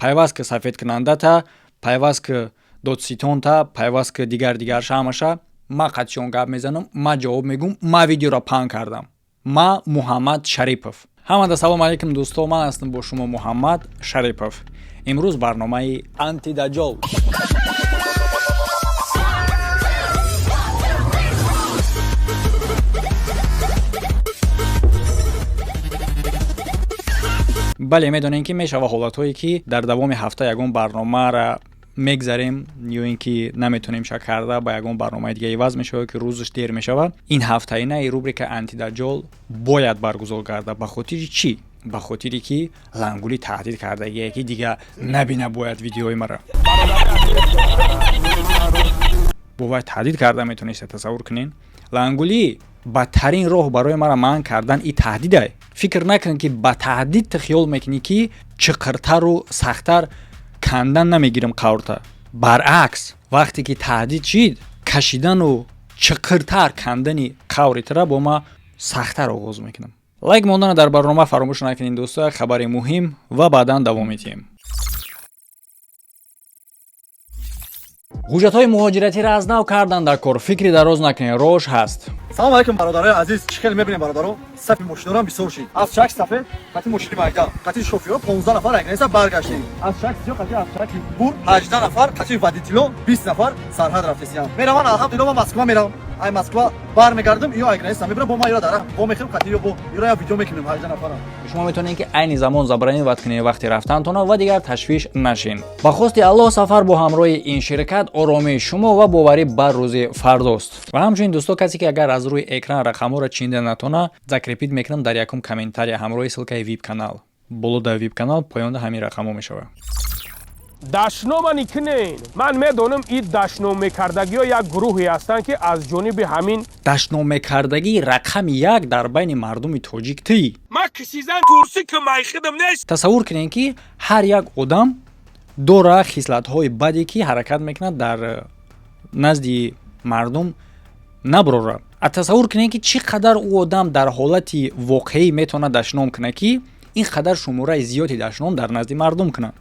пайваст ки сафедкунандата, пайваст ки додситонта, пайваст ки дигар шамаша, ма қатшиён гап мезанам, ма ҷавоб мегӯм, ма видеоро паҳн кардам. ма Муҳаммад Шарипов. Ҳамада салом алейкум дӯсто, ман ҳастам бо шумо Муҳаммад Шарипов. имрӯз барномаи антидаҷол. бале медонем ки мешава ҳолатҳое ки дар давоми ҳафта ягон барномаро мегзарем ё ин ки наметонем шак карда ба ягон барномаи дига иваз мешавад ки рӯзаш дер мешава. Ин ҳафтаинаи рубрика антидаҷол бояд баргузор гарда. Ба хотири чӣ? Ба хотире ки Лангулӣ таҳдид кардагие ки дига набина бояд видеои маро. бо вай таҳдид карда метонистед тасаввур кунед. Лангулӣ бадтарин роҳ барои мара манъ кардан и таҳдидай. фикр накунед ки ба таҳдид ты хиёл мекунӣ ки чиқиртару сахттар кандан намегирам қаврта. баръакс, вақте ки таҳдид шид, кашидану чиқиртар кандани қаври тира бо ма сахттар оғоз мекунам. лайк мондана дар барнома фаромӯш накунед дӯсто, хабари муҳим ва баъдан давом метиҳем. ҳуҷҷатҳои муҳоҷиратиро аз нав кардан дар кор. фикри дароз накунед, роҳш ҳаст. салом алейкум бародарои азиз, чӣ хел мебинем бародаро? сафи мошинорам бисёр шид. аз чак сафе қати мошини майда, қати шофёро 15 нафар агнеса баргаштем. аз чак зиё қати аз чаки бур 18 нафар, қати водитело 20 нафар сарҳад рафтесиям. меравам алҳамдулилло ва Москва меравам. ай Москва бармегардам, ё агнеса мебирам бо ма ё дара. бо мехем қати ё бо ё я видео мекунем 18 нафарам. шумо метавонед ки айни замон забраниват кунед вақти рафтантона ва дигар ташвиш нашин. ба хости Аллоҳ сафар бо ҳамроҳи ин ширкат оромии шумо ва боварӣ бар рӯзи фардост. ва ҳамчунин дӯсто, касе ки агар аз рӯи экран рақамҳоро чинда натона, закрепид мекунам дар якум комментария ҳамроҳи ссилкаи веб канал. болода веб канал, поёнда ҳамин рақамҳо мешавад. дашномани кинен ман медонам ин дашномекардагиҳо як гурӯҳе ҳастанд ки аз ҷониби ҳамин дашномекардагии рақами як дар байни мардуми тоҷик тӣ. ман кисизан курси ки майхидам нест. тасаввур кунед ки ҳар як одам дора хислатҳои баде ки ҳаракат мекунад дар назди мардум наброра. тасаввур кунед ки чӣ қадар ӯ одам дар ҳолати воқеӣ метавонад дашном кунад ки ин қадар шумораи зиёди дашном дар назди мардум кунад.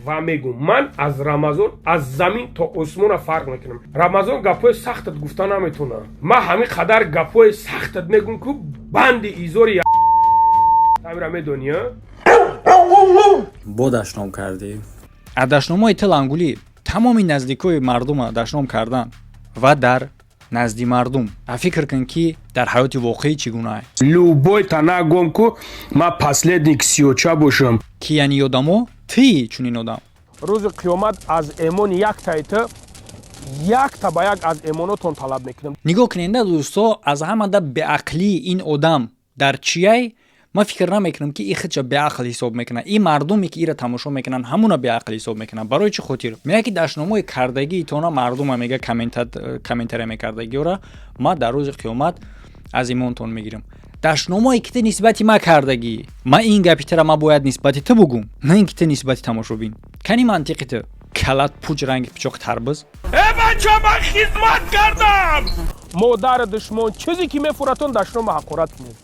ва мегӯм ман аз Рамазон аз замин то осмона фарқ мекунам. Рамазон гапҳои сахтат гуфта наметонам. ман ҳамин қадар гапҳои сахтат мегӯм ки банди изори тамира медонӣ. бо дашном кардӣ. аз дашномои ты Лангулӣ тамоми наздикои мардума дашном кардан ва дар назди мардум. фикр кун ки дар ҳаёти воқеӣ чӣ гуна аст. любой танагом ку ман последник сиёча бошам. ки яъни одамо ти чунин одам. рӯзи қиёмат аз эмони яктайта якта ба як аз эмонотон талаб мекунам. нигоҳ куненда дӯсто, аз ҳамада беақлии ин одам дар чияй ман фикр намекунам ки ин худша беақл ҳисоб мекунад. ин мардуме ки ира тамошо мекунанд ҳамуна беақл ҳисоб мекунанд. барои чӣ хотир? мега ки дашномои кардагии тона мардума мега комментария мекардагиёра ман дар рӯзи қиёмат аз имонтон мегирам. дашномое ки ты нисбати ма кардагӣ, ма ин гапи тира ма бояд нисбати ты бугум, на ин ки ты нисбати тамошобин. кани мантиқи ты калат пуч ранги пичоқ тарбиз. бача ман хизмат кардам. модар душмон чизе ки мефуратон дашнома ҳақорат кунед.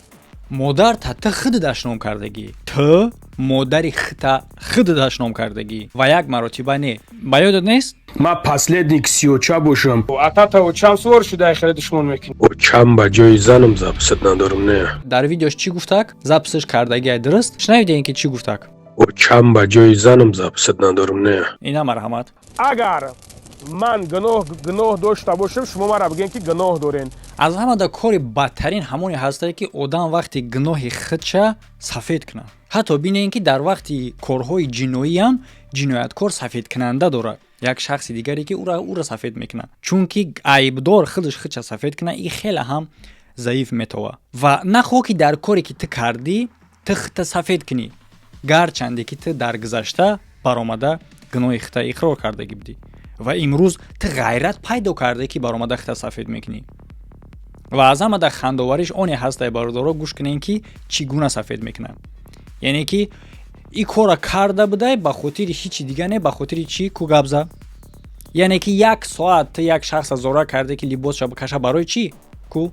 модар та ты худ дашном кардагӣ. ты модари хта худ дашном кардагӣ ва як маротиба не. ба ёдат нест? ман последник сиёча бошам. атата чанд суор шуда хеле душмон мекунӣ. чанд ба ҷои занам записат надорам не. дар видеош чӣ гуфтак? записаш кардагиай дуруст? шунавидем ки чӣ гуфтак? чанд ба ҷои занам записат надорам не. ина марҳамат. агар ман гуноҳ дошта бошам, шумо мара бигем ки гуноҳ дорен. аз ҳамада кори бадтарин ҳамоне ҳастае ки одам вақти гуноҳи худша сафед кунад. ҳатто бинем ки дар вақти корҳои ҷиноиам ҷинояткор сафедкунанда дорад. як шахси дигаре ки ӯро сафед мекунад. чунки айбдор худаш худша сафед кунад, ин хеле ҳам заиф метова. ва нахоҳ ки дар коре ки ты кардӣ ты худта сафед кунӣ, гарчанде ки ты дар гузашта баромада гуноҳи худта иқрор кардагӣ будӣ ва имрӯз ты ғайрат пайдо кардае ки баромада худта сафед мекунӣ. ва аз ҳамада хандовариш оне ҳастае бародаро, гӯш кунем ки чӣ гуна сафед мекунад. яъне ки ин кора карда будай ба хотири ҳичи дига не, ба хотири чӣ ку гапза. яъне ки як соат ты як шахса зора карде ки либосша бикаша барои чӣ ку?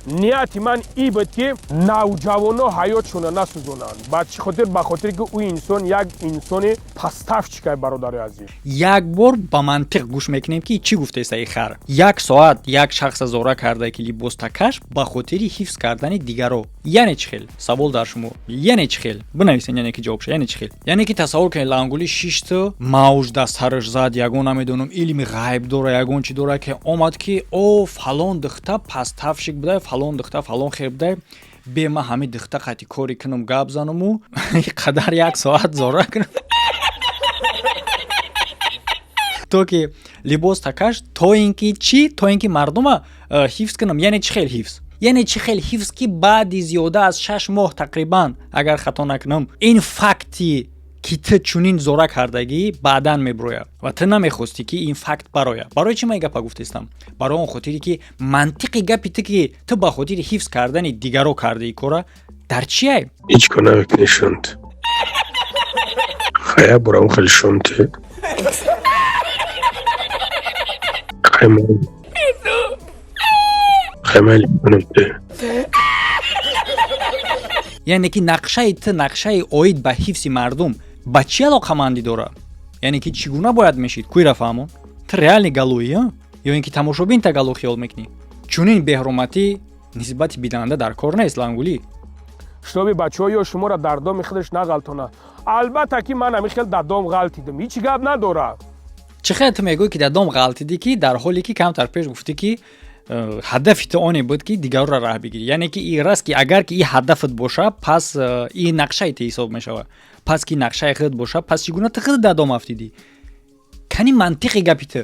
нияти ман ин буд ки навҷавоно ҳаётшона насӯзонанд ба чӣ хотир ба хотире ки ӯ инсон як инсони пастафчикай бародари азиз як бор ба мантиқ гӯш мекунем ки чӣ гуфтеста и хар як соат як шахса зора карда ки либостакаш ба хотири ҳифз кардани дигаро яъне чӣ хел савол дар шумо яъне чӣ хел бинависен яъне ки ҷавобша яъне чӣ хел яъне ки тасаввур кунед лангули 6 мавҷ дастараш зад ягон намедонам илми ғайб дора ягон чӣ дора ки омад ки о фалон духта пастафшик будай фалон духта фалон хел будай бе ма ҳамин духта қати кори кунам гап занаму қадар як соат зора кунам то ки либос такаш то ин ки чӣ то ин ки мардума ҳифз кунам яъне чӣ хел ҳифз яъне чӣ хел ҳифз ки баъди зиёда аз 6 моҳ тақрибан агар хато накунам ин факти ки ту чунин зора кардагӣ баъдан мебироя ва ту намехости ки ин факт бароя барои чӣ ман гапа гуфтестам барои он хотире ки мантиқи гапи ту ки ту ба хотири ҳифз кардани дигаро кардаи кора дар чие هیچ کنه نشوند خیلی برام خیلی شومتی خیلی کنمتی яъне ки нақшаи ту нақшаи оид ба ҳифзи мардум ба чӣ алоқамандӣ дора яъне ки чӣ гуна бояд мешид кӯира фаҳмон ту реални галӯӣ ё ин ки тамошобин та галӯ хиёл мекунӣ чунин беҳурматӣ нисбати бинанда дар кор нест лангулӣ шитоби бачаҳо ё шуморо дар доми худаш нағалтонад албатта ки ман ҳамин хел дар дом ғалтидам ҳеҷ гап надорад чӣ хел ту мегӯӣ ки дар дом ғалтидӣ ки дар ҳоле ки камтар пеш гуфтӣ ки ҳадафи ту оне буд ки дигарро раҳ бигирӣ яъне ки ин раст ки агар ки ин ҳадафат боша пас ин нақшаи ту ҳисоб мешавад пас ки нақшаи худ боша пас чӣ гуна ту худ дар дом афтидӣ кани мантиқи гапи ту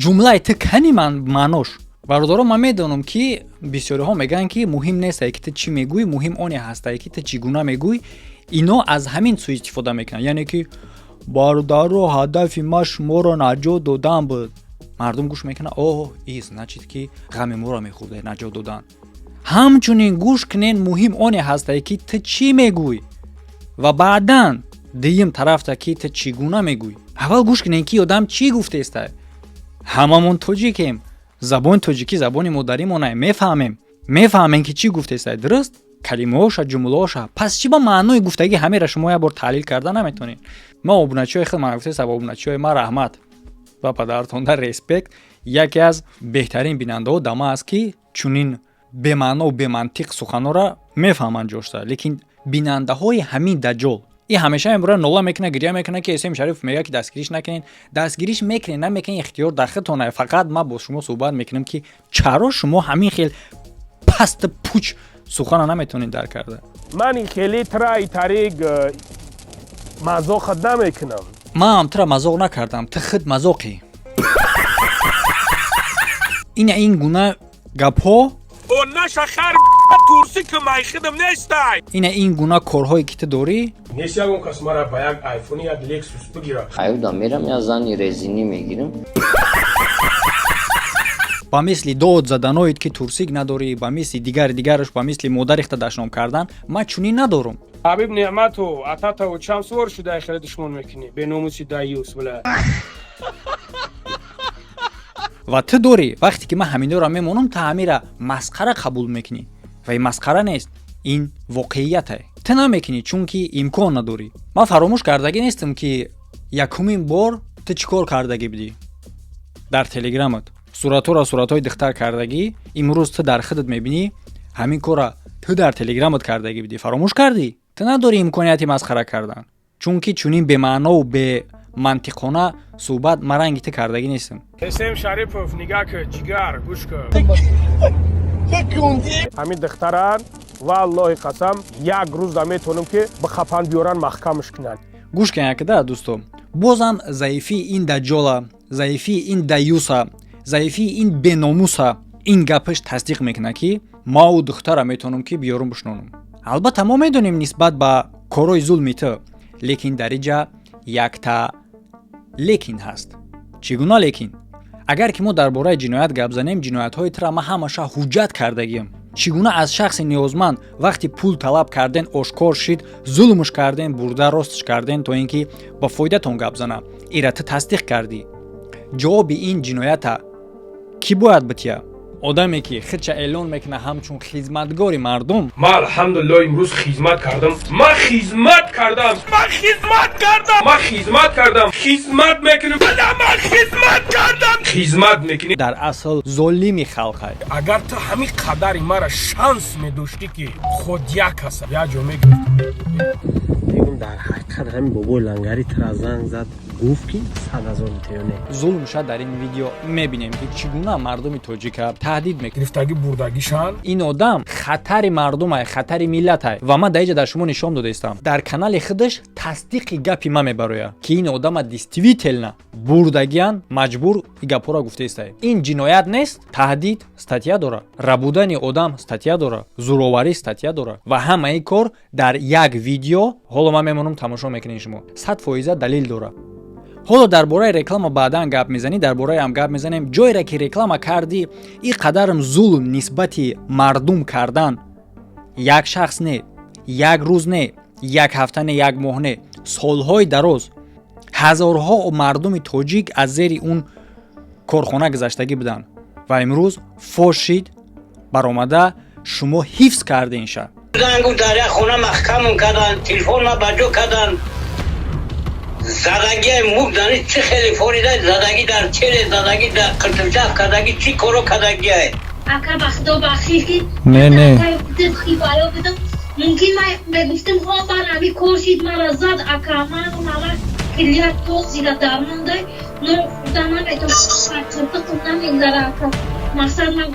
ҷумлаи ту кани маънош бародаро ман медонам ки бисёриҳо мегӯянд ки муҳим нестае ки ту чӣ мегӯӣ муҳим оне ҳастае ки ту чӣ гуна мегӯӣ ино аз ҳамин сӯ истифода мекунанд яъне ки бародаро ҳадафи ман шуморо наҷот додан буд мардум гӯш мекунад оҳ ин значит ки ғами моро мехӯрда наҷот додан ҳамчунин гӯш кунед муҳим оне ҳастае ки ту чӣ мегӯӣ ва баъдан дуюм тарафта ки ту чӣ гуна мегӯӣ аввал гӯш кунед ки одам чӣ гуфтеста ҳамамон тоҷикем забони тоҷикӣ забони модаримона мефаҳмем ки чӣ гуфтеста дуруст калимаоша ҷумлаоша пас чӣ ба маънои гуфтагӣ ҳамеро шумо як бор таҳлил карда наметонед ман обуначиҳои худ ман гуфтеста ба обуначиҳои ман раҳмат ва падартонда респект яке аз беҳтарин бинандаҳо дама аст ки чунин бемаъно бемантиқ суханора мефаҳманд ҷошта лекин бинандаҳои ҳамин даҷол ин ҳамеша мебурад нола мекунад гирья мекунад ки эсем шариф мега ки дастгириш накунед дастгириш мекунед намекунед ихтиёр дар худтонае фақат ман бо шумо суҳбат мекунам ки чаро шумо ҳамин хел пасту пуч сухана наметонед дар карда ман ин хеле траи тариқ мазоқат намекунам ман ҳам тура мазоқ накардам ту худ мазоқӣ ина ин гуна гапҳо ина ин гуна корҳое ки ту дорӣ нест ягон кас мара ба як айфони як лексус бигирад айда мерам я зани резини мегирам ба мисли дод заданоид ки турсик надорӣ ба мисли дигараш ба мисли модарихта дашном кардан ман чунин надорам ҳабиб неъмату ататаву чанд сувор шуда хеле душмон мекунӣ беномуси даюс била ва ту дорӣ вақте ки ман ҳаминора мемонам ту ҳамира масхара қабул мекунӣ ва ин масхара нест ин воқеияте ту намекунӣ чунки имкон надорӣ ман фаромӯш кардагӣ нестам ки якумин бор ту чӣ кор кардагӣ будӣ дар телеграмат суратҳои духтар кардагӣ имрӯз ту дар худат мебинӣ ҳамин кора ту дар телеграмат кардагӣ будӣ фаромӯш кардӣ ту надорӣ имконияти масхара кардан чунки чунин бемаънову бемантиқона суҳбат ма ранги ту кардагӣ нестам эсем шарипов нигаҳ кӯ ҷигар гӯш кӯ ҳамин духтаран ва аллоҳи қасам як рӯз да метавонам ки бихапан биёран маҳкамаш кунанд гӯш кунед дӯсто бозам заифии ин даҷола заифии ин даюса заифии ин беномуса ин гапаш тасдиқ мекунад ки маву духтара метавонам ки биёрам бишнонам албатта мо медонем нисбат ба корои зулми ту лекин дар инҷа якта лекин ҳаст чӣ гуна лекин агар ки мо дар бораи ҷиноят гап занем ҷиноятҳои тура ман ҳамаша ҳуҷҷат кардагиам чӣ гуна аз шахси ниёзманд вақти пул талаб карден ошкор шид зулмш карден бурда ростш карден то ин ки ба фоидатон гап зана ира ту тасдиқ кардӣ ҷавоби ин ҷиноята кӣ бояд бития одаме ки худша эълон мекуна ҳамчун хизматгори мардум. من الحمدلله امروز خدمت کردم. من خدمت کردم خدمت میکنم. من خدمت کردم خدمت میکنی. дар асл золими халқай. اگر تو همین قدری مرا شانس میداشتی که خود یک هستم یا جو میگفت بگم در حقیقت همین بابای لنگری تر زنگ زد گفت که 100,000 تیونه зулмша дар ин видео мебинем ки чӣ гуна мардуми тоҷика таҳдид мекунад. گرفتگی بردگیشان ин одам хатари мардумай, хатари миллатай ва ман дар инҷа дар шумо нишон додаистам. дар канали худаш тасдиқи гапи ман мебарояд ки ин одама действителна бурдагиян маҷбур и гапҳоро гуфтаистай. ин ҷиноят нест, таҳдид статья дора, рабудани одам статья дора, зӯроварӣ статья дора ва ҳамаи кор дар як видео. ҳоло ман мемонам тамошо мекунед шумо 100% далил дора. ҳоло дар бораи реклама баъдан гап мезанӣ, дар бораи ам гап мезанем. ҷойре ки реклама кардӣ, ин қадарам зулм нисбати мардум кардан, як шахс не, як рӯз не, як ҳафта не, як моҳ не, солҳои дароз ҳазорҳо мардуми тоҷик аз зери он корхона гузаштагӣ буданд ва имрӯз фош шид баромада шумо ҳифз кардаин ша. زنگو در خونه محکم کردن، تلفن ما بجو کردن، زدگی موب دانی چی خیلی فوریده، زدگی در چیره، زدگی در قرطبچه کردگی چی کرو کردگی های اکا بخدا بخشی که نه خیبایا بدم ممکن ما گفتم ها بر همی کورشید مرا زد اکا من و ماما کلیت تو زیرا درمونده نو دانا بیتو چرطه کنم این داره اکا مقصد من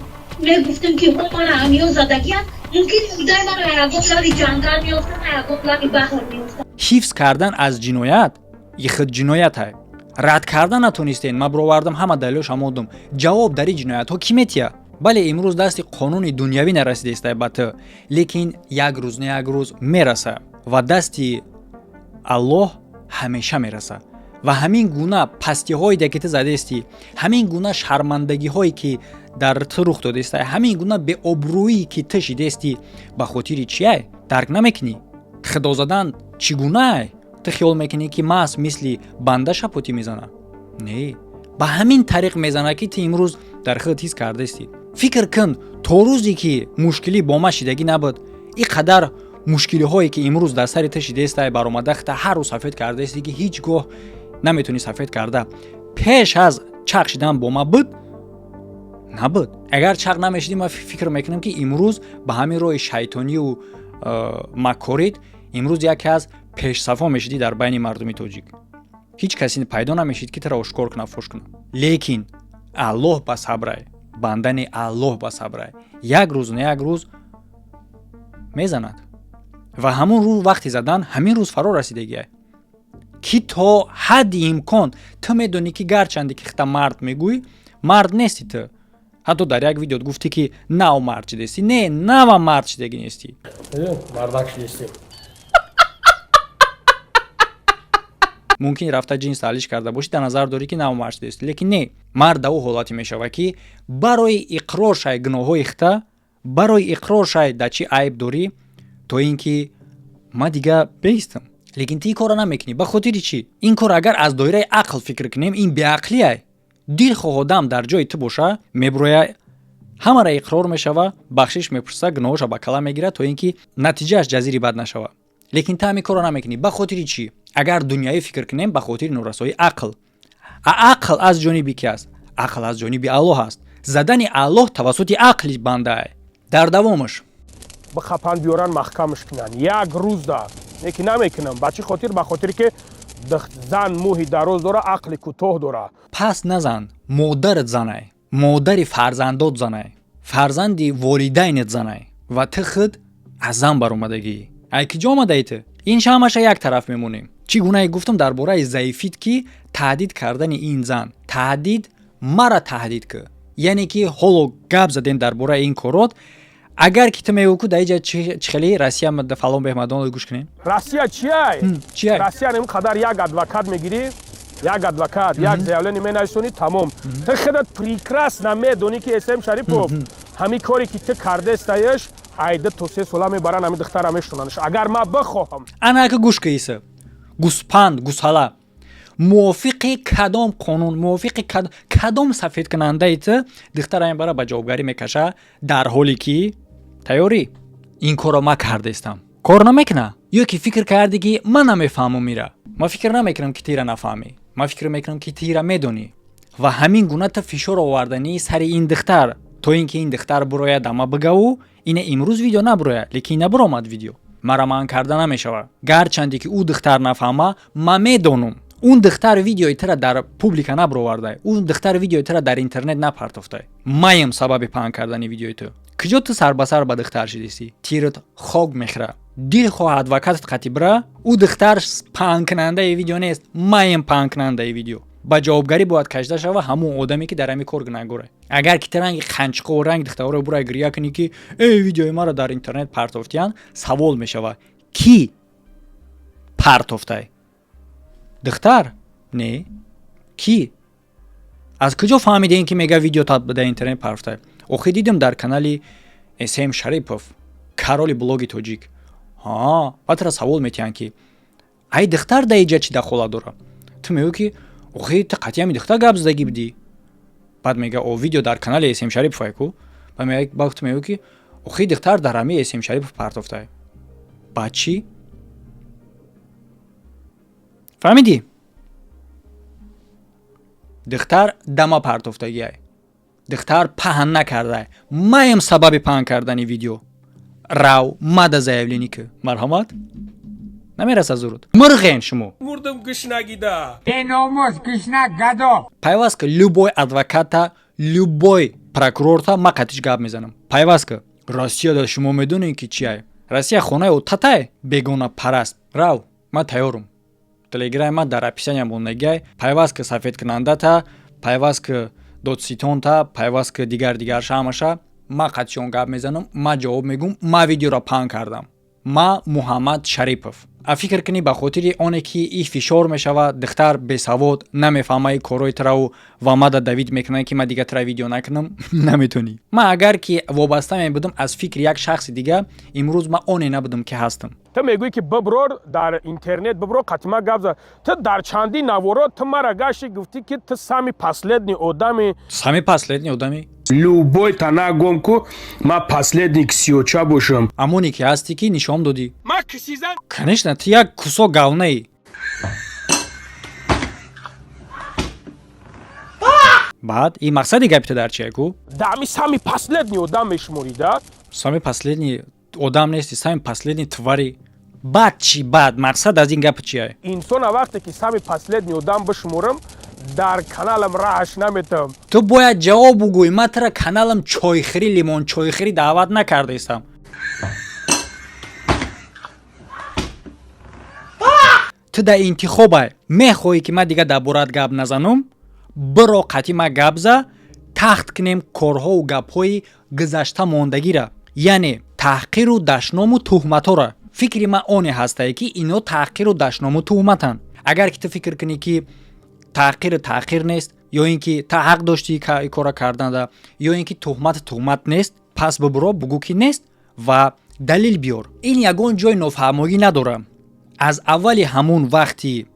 گفتم که ها مرا همیو زدگی هم ممکن اودای مرا یاگوبلاری جنگل میافتن یاگوبلاری بحر میافتن. ҳифз кардан аз ҷиноят и худ ҷиноятай. рад кардан натонистен. ман бировардам ҳама далилош ҳамодум. ҷавоб дар ин ҷиноятҳо ки метия? бале имрӯз дасти қонуни дунявӣ нарасидаистае ба ту, лекин як рӯз не як рӯз мераса ва дасти аллоҳ ҳамеша мераса. ва ҳамин гуна пастиҳое ки ту задаисти, ҳамин гуна шармандагиҳое ки дар ту рух додаистае, ҳамин гуна беобрӯӣ ки ту шидести ба хотири чие? дарк намекунӣ? худо задан чӣ гунае? ту хиёл мекунӣ ки маҳз мисли банда шапотӣ мезана? не, ба ҳамин тариқ мезана ки ту имрӯз дар худ ҳис кардаистӣ. фикр кун, то рӯзе ки мушкилӣ бо ман шидагӣ набуд, ин қадар мушкилиҳое ки имрӯз дар сари ту шидаистае баромада хута ҳар рӯз сафед кардаистӣ ки ҳеҷ гоҳ наметонӣ сафед карда. пеш аз чақ шидан бо ман буд? набуд. агар чақ намешидӣ, ман фикр мекунам ки имрӯз ба ҳамин роҳи шайтонию макорид имрӯз яке аз пешсафо мешидӣ дар байни мардуми тоҷик. ҳеҷ касе пайдо намешид ки тара ошкор кунад, фош кунад. лекин аллоҳ ба сабрай, бандани аллоҳ ба сабрай. як рӯз не як рӯз мезанад ва ҳамон рӯз вақти задан ҳамин рӯз фаро расидагиай ки то ҳадди имкон ту медонӣ ки гарчанде ки хита мард мегӯӣ, мард нести ту. ҳатто дар як видеот гуфтӣ ки нав мард шидести. не, нава мард шидагӣ нестӣ. مردک شدیستیم мумкин рафта ҷинс таҳлиш карда бошӣ, дар назар дорӣ ки нав мард шидести. лекин не, мард дар ӯ ҳолате мешавад ки барои иқрор шай гуноҳҳои хита, барои иқрор шай дар чӣ айб дорӣ, то ин ки ман дигар беистам. лекин ту ин корро намекунӣ. ба хотири чӣ? ин кор агар аз доираи ақл фикр кунем, ин беақлияй. дилхоҳ одам дар ҷои ту боша, мебуроя ҳамаро иқрор мешава, бахшиш мепурса, гуноҳоша ба калам мегирад, то ин ки натиҷааш ҷазири бад нашава. лекин ту ҳамин корро намекунӣ. ба хотири чӣ? агар дунявӣ фикр кунем, ба хотири норасоии ақл. ақл аз ҷониби ки аст? ақл аз ҷониби аллоҳ аст. задани аллоҳ тавассути ақли бандае. дар давомаш بخپن بیارن محکمش کنن یک روز دا نیکی نمیکنم بچی خاطر به خاطر که زن موهی دراز داره عقل کوتاه داره. پس نزن. مادرت زنای، مادری فرزندات زنای، فرزندی والدینت زنای و تو خود از زن برآمدگی. ای کی جا آمده ایت؟ این شامش یک طرف میمونیم. چی گونه گفتم درباره ضعیفیت کی تهدید کردن این زن. تهدید مرا تهدید که. یعنی که حالا گپ زدن درباره این کارات. اگر که تو میگو که اینجا چخلی روسیه مد فلان بهمدان رو گوش کنیم. روسیه چیه؟ چیه؟ روسیه نمی قدر یک ادوکات میگیری، یک ادوکات، یک زیاله نمی‌نویسونی تمام. تو خودت پریکراس نمیدونی که اسم شریفوف همین کاری که تو کرده استایش عیده تو سه سال میبرن همین دختر میشوننش. اگر ما بخواهم انا که گوش کیسه. گوسپند، گوسالا. موافق کدام قانون موافق کدام سفید کننده ایت دختر این برای به جوابگاری میکشه در حالی که تیاری این کارو ما کرده استم کار نمیکنه یا که فکر کردی که من نمیفهمم میره ما فکر نمیکنم که تیره نفهمی ما فکر میکنم که تیره میدونی و همین گونه تا فشار آوردنی سر این دختر تو اینکه این دختر برای دما بگو این امروز ویدیو نبروه لیکن نبرامد ویدیو مرا من کرده نمیشوه گرچندی که او دختر نفهمه ما میدونم اون دختر ویدیوی تر در پوبلیک نبرورده اون دختر ویدیوی تر در اینترنت نپرتفته مایم سبب پهن کردن ویدیوی تو کجا تو سر به سر با دختر شدیسی تیرت خاک میخره دل خواه ادوکاتت قطی بره او دختر پهن کننده ویدیو نیست مایم پهن کننده ویدیو با جوابگاری باید کشیده شوه همون آدمی که در همین کار گناهگاره اگر که رنگ خنچقه و رنگ دختر رو برای گریه کنی که ای ویدیوی ما رو در اینترنت پرتافتین سوال میشوه کی پرتافته دختر نه کی از کجا فهمیده این که میگه ویدیو تا در اینترنت پرتافته اوخی دیدم در کانال اسم شریپوف کارول بلوگی توجیک بعد سوال میتین که ای دختر در اینجا چی دخوله داره تو میگی که اوخی تا قطعی همی دختر گپ زدگی بدی بعد میگه او ویدیو در کانال اسم شریپوف کو بعد میگه وقت میگه که اوخی دختر در همه اسم شریپوف پرتافته بعد چی فهمیدی دختر دما پرتافتگی ای دختر پهن نکرده مایم سبب پهن کردن ویدیو راو ماده زایولینی که مرحمت نمیرسه زورود مرغین شما مردم گشنگیده بناموس گشنگ گدا پیواز که любой адвоката любой прокурорта ما قطعش گپ میزنم پیواز که راسیا دا شما میدونین که چیه راسیا خونه او تتای بگونه پرست راو ما تیارم تلگرام ما در اپیسیون مونگای پیواز که سفید کننده تا پیواز که دوتسیتون تا پیواز که دیگر شامشه ما قطعشون گپ میزنم ما جواب میگم ما ویدیو را پهن کردم ما محمد شریپوف فکر کنی به خاطر اونه که این فشار میشوه دختر بسواد نمیفهمه کارای ترا و ما دوید میکنه که ما دیگه ترا ویدیو نکنم نمیتونی ما اگر که وابسته می بودم از فکر یک شخص دیگه امروز ما اون نبودم که هستم تو میگویی که ببرور در اینترنت ببرور قطعا گپ زد تو در چندی نوارات تو مرا گشتی گفتی که تو سامی پاسلدنی آدمی любой та нагом ку ма последник сиоча бошам амони ки ҳасти ки нишон додӣ ма кисизан конечно ту як кусо гавнаӣ баъд и мақсади гапи ту дар чие ку дами сами последни одам мешуморида сами последни одам нести сами последни твари баъд чӣ баъд мақсад аз ин гапи чие инсона вақте ки сами последни одам бишуморам дар каналам раҳаш наметам ту бояд ҷавоб бугӯй ман тара каналам чойхӯри лимон чойхӯри даъват накардаистам ту дар интихобе мехоҳӣ ки ман дига дар борат гап назанам биро қатъӣ ма гап за тахт кунем корҳову гапҳои гузашта мондагира яъне таҳқиру дашному туҳматҳоро фикри ман оне ҳастае ки ино таҳқиру дашному туҳматанд агар ки ту фикр кунӣ ки таҳқир нест ё ин ки та ҳақ дошти кора карданда ё ин ки туҳмат нест пас бибуро бугӯ ки нест ва далил биёр ин ягон ҷои нофаҳмоӣ надора аз аввали ҳамун вақти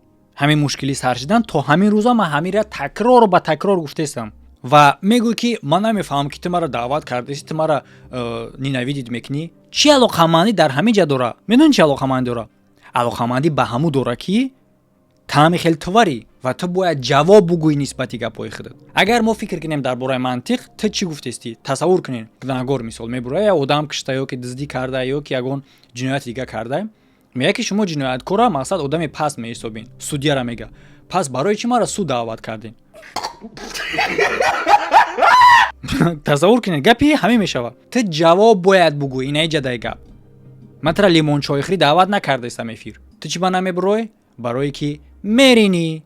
ҳамин мушкилӣ сар шидан то ҳамин рӯза ман ҳамира такрор ба такрор гуфтаистам ва мегӯй ки ман намефаҳмам ки ту мара даъват кардаисти ту мара нинавидид мекунӣ чӣ алоқамандӣ дар ҳамин ҷа дора медонӣ чӣ алоқамандӣ дора алоқамандӣ ба ҳамун дора ки таъми хел тварӣ ва ту бояд ҷавоб бугӯӣ нисбати гапҳои худат агар мо фикр кунем дар бораи мантиқ ту чӣ гуфтаистӣ тасаввур кунед гунаҳгор мисол мебура я одам кишта ё ки дуздӣ карда ё ки ягон ҷинояти дига карда мега ки шумо ҷинояткора мақсад одами паст меҳисобин судяра мега пас барои чӣ мара суд даъват кардин тасаввур кунед гапи ҳамин мешава ту ҷавоб бояд бугӯӣ инаи ҷадаи гап ман тара лимончойхӯрӣ даъват накардаистам эфир ту чӣ ба намебурой барое ки меринӣ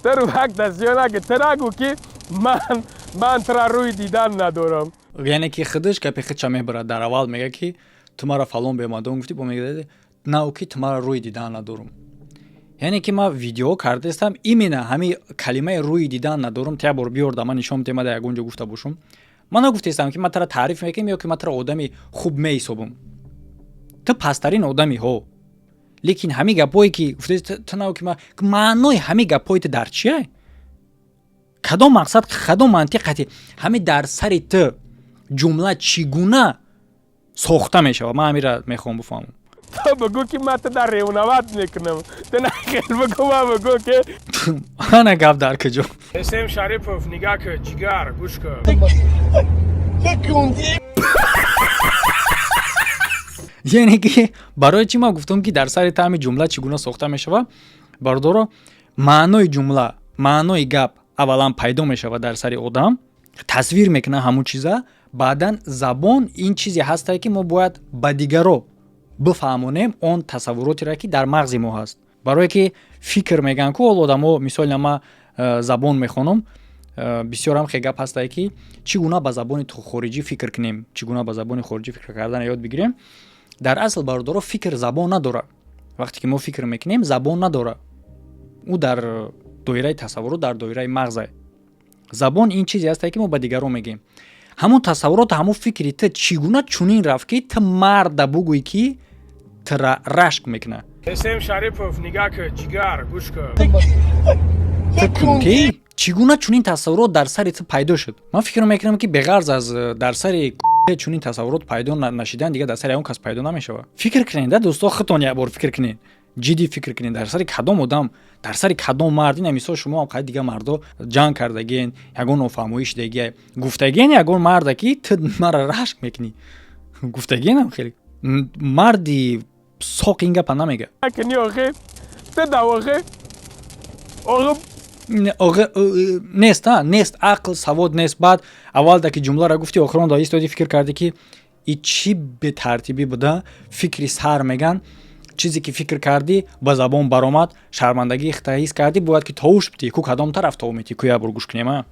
ту вақт дастёна ки ту нагӯ ки ман тра рӯи дидан надорам яъне ки худаш гапи худша мебарад дар аввал мега ки ту мара фалон бемадон гуфтӣ бо мега нау ки ту мара рӯи дидан надорам яъне ки ман видео кардаистам именно ҳамин калимаи рӯи дидан надорам тя бор биёр да ман нишон битем да ягон ҷо гуфта бошам ман нагуфтаистам ки ман тара таъриф мекунам ё ки ман тара одами хуб меҳисобам ту пастарин одами ҳо. Лекин ҳами гапое ки гуфтед ту нав ки маънои ҳами гапои ту дар чие? Кадом мақсад, кадом мантиқати ҳами дар сари ту ҷумла чӣ гуна сохта мешава? Ман ҳамира мехоҳам бифаҳмам. تو بگو که من تو در ریونوات میکنم تو نخیل بگو من بگو که ана гап дар куҷо? حسین شریفов نگاه که جگر گوش که яъне ки барои чӣ ман гуфтам ки дар сари ту ҳами ҷумла чӣ гуна сохта мешава? бародаро, маънои ҷумла, маънои гап аввалан пайдо мешава дар сари одам, тасвир мекунад ҳамун чиза, баъдан забон ин чизе ҳастае ки мо бояд ба дигаро бифаҳмонем он тасаввуротеро ки дар мағзи мо ҳаст. барое ки фикр мегӯянд ку ҳол одамо мисоли ма забон мехонам, бисёрам хе гап ҳастае ки чӣ гуна ба забони хориҷӣ фикр кунем, чӣ гуна ба забони хориҷӣ фикр кардан ёд бигирем. дар асл бародаро фикр забон надорад. вақте ки мо фикр мекунем забон надорад. ӯ дар доираи тасаввурот, дар доираи мағзе. забон ин чизе ҳастае ки мо ба дигарон мегӯем. ҳамун тасаввурот, ҳамун фикри ту чӣ гуна чунин рафт ки ту марда бугӯй ки тура рашк мекунад. حسین شریفов نگاه که جگر گوش که ки чӣ гуна чунин тасаввурот дар сари ту пайдо шуд? ман фикр мекунам ки беғарз аз дар сари чунин тасаввурот пайдо нашидан дига дар сари ягон кас пайдо намешавад. фикр кунед да дӯсто, худтон як бор фикр кунед, ҷиддӣ фикр кунед дар сари кадом одам, дар сари кадом мард, ин мисол шумо ҳам қайд дига мардо ҷанг кардагин, ягон нофаҳмоиш дега гуфтагин ягон марда ки ту мара рашк мекунӣ. гуфтагинам хеле марди соқ ин гапа намега. کنی آخه تو دواخه آقا нест нест ақл савод нест. баъд аввалда ки ҷумларо гуфти охирон да истоди фикр кардӣ ки и чӣ бетартибӣ буда, фикри сар меган, чизе ки фикр кардӣ ба забон баромад, шармандагӣ ҳис кардӣ, бояд ки тоуш битӣ. ку кадом тараф тов метӣ? ку як бор гӯш кунем,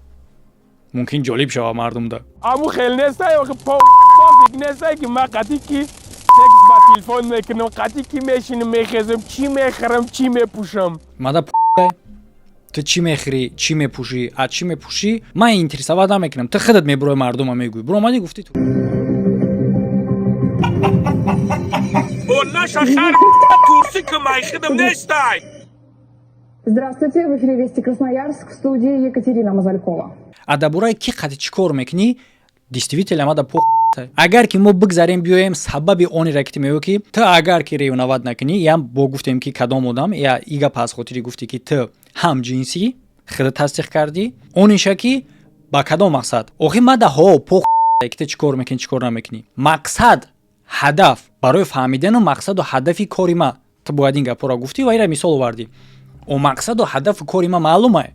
мумкин ҷолиб шава мардумда. امو خیل نیستای آخه پافیک نیستای که من قطعی که تکس با تلفن میکنم قطعی که میشینم میخزم چی میخرم چی میپوشم мада ту чӣ мехӯрӣ, чӣ мепӯшӣ, аз чӣ мепӯшӣ, ман интересоват намекунам. ту худат мебурои мардума мегӯй. буромадӣ гуфтӣ ту о наша хар турси که майхидам нестай. Здравствуйте, в эфире Вести Красноярск, в студии Екатерина Мазалькова. а дар бораи ки қати чӣ кор мекунӣ, действительно мада по агар ки мо бигзарем биёем сабаби онеро ки ту мегӯӣ ки ту агар ки реюнават накунӣ, ям бо гуфтем ки кадом одам, я и гап аз хотири гуфтӣ ки ту ҳамҷинсӣ худат тасдиқ кардӣ, ониша ки ба кадом мақсад? охи мада ҳо по ки ту чӣ кор мекунӣ, чӣ кор намекунӣ. мақсад, ҳадаф, барои фаҳмидану мақсаду ҳадафи кори ма ту бояд ин гапҳоро гуфтӣ ва инра мисол овардӣ. о мақсаду ҳадафу кори ма маълуме.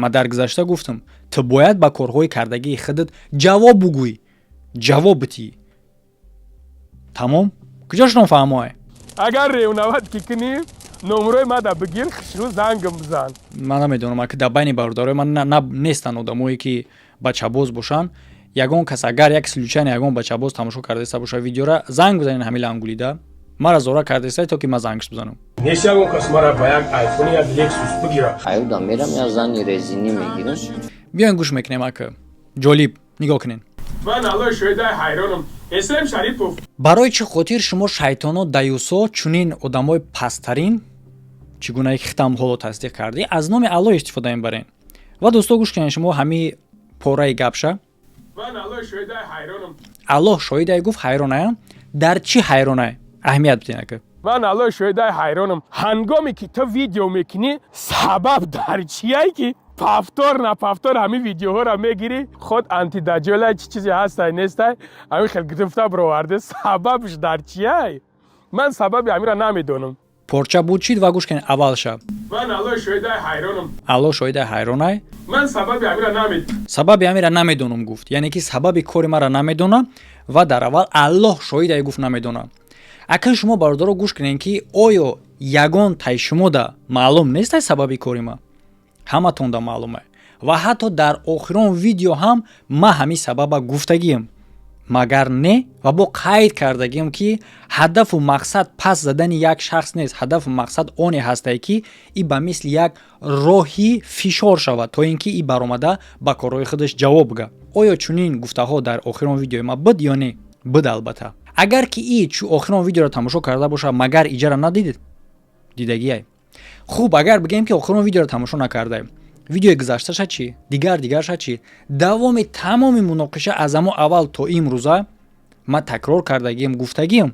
ма дар гузашта гуфтам ту бояд ба корҳои кардагии худат ҷавоб бугӯй, ҷавоб битӣ. тамом? куҷошон фаҳмоe? اگر ریونوات که کنی номерои мада бигир хишу зангам бизан. ман намедонам ки дар байни бародарои ман нестанд одамое ки бачабоз бошанд. ягон кас агар як случайно ягон бачабоз тамошо кардаиста боша видеора, занг бизанед ҳамила ангулида, мара зора кардаиста то ки ман зангш бизанам. نیست ягон кас мара ба як айфон як лексус бигира. Аюда мерам я зани резини мегирам. биёин гӯш мекунем ака. ҷолиб, нигоҳ кунед. ман аллои шоҳидаи ҳайронам. ҳисем шарипов барои чӣ хотир шумо шайтоно даюсо чунин одамои пасттарин чӣ гуна ки хитам ҳоло тасдиқ кардӣ аз номи аллоҳ истифода мебарен? ва дӯсто гӯш кунед, шумо ҳами пораи гапша ман аллои шоҳидаи ҳайронам. аллоҳ шоҳидае гуфт ҳайроная? дар чӣ ҳайроная? аҳамият бидин ака. ман аллои шоҳидаи ҳайронам. ҳангоме ки ту видео мекунӣ сабаб дар чияй ки пафтор на пафтор ҳамин видеоҳоро мегирӣ, худ антидаҷола чӣ чизе ҳастай нестай, ҳамин хел гирифта бироварда, сабабш дар чияй? ман сабаби ҳаминро намедонам. порча буд чид ва гӯш кунед аввалша. ман аллои шоҳидаи ҳайронам. аллоҳ шоҳидаи ҳайронай? ман сабаби ҳаминро намедонам. сабаби ҳаминро намедонам гуфт, яъне ки сабаби кори маро намедонам ва дар аввал аллоҳ шоҳидае гуфт намедонам. акан шумо бародаро гӯш кунед ки оё ягон тай шумода маълум нестай сабаби кори ма? ҳаматонда маълуме ва ҳатто дар охирон видео ҳам ма ҳамин сабаба гуфтагиям, магар не ва бо қайд кардагиям ки ҳадафу мақсад пас задани як шахс нест. ҳадафу мақсад оне ҳастае ки и ба мисли як роҳи фишор шавад то ин ки и баромада ба корҳои худаш ҷавоб бига. оё чунин гуфтаҳо дар охирон видеои ма буд ё не? буд албатта. агар ки и чу охирон видеоро тамошо карда боша магар иҷара надидид дидагиай хуб агар бигем ки охирон видеоро тамошо накардаем видеои гузашташа чӣ дигарша чӣ давоми тамоми муноқиша аз амо аввал то имрӯза ман такрор кардагием гуфтагием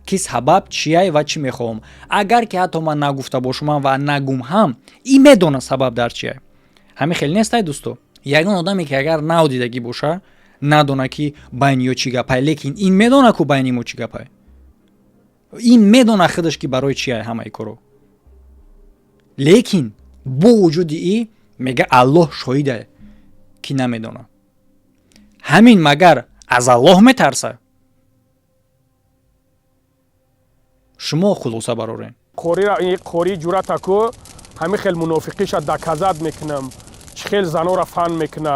ки сабаб чияй ва чӣ мехоҳам агар ки ҳатто ман нагуфта бошумам ва нагум ҳам ин медона сабаб дар чияй ҳамин хел нестай дӯсто ягон одаме ки агар наодидагӣ боша надона ки байни ё чӣ гапай лекин ин медона ку байни мо чӣ гапай ин медона худаш ки барои чияй ҳамаи коро лекин бо вуҷуди и мега аллоҳ шоҳидае ки намедона ҳамин магар аз аллоҳ метарса шумо хулоса барорен қори ҷуратаку ҳамин хел мунофиқиша даказат мекунам чӣ хел занора фан мекуна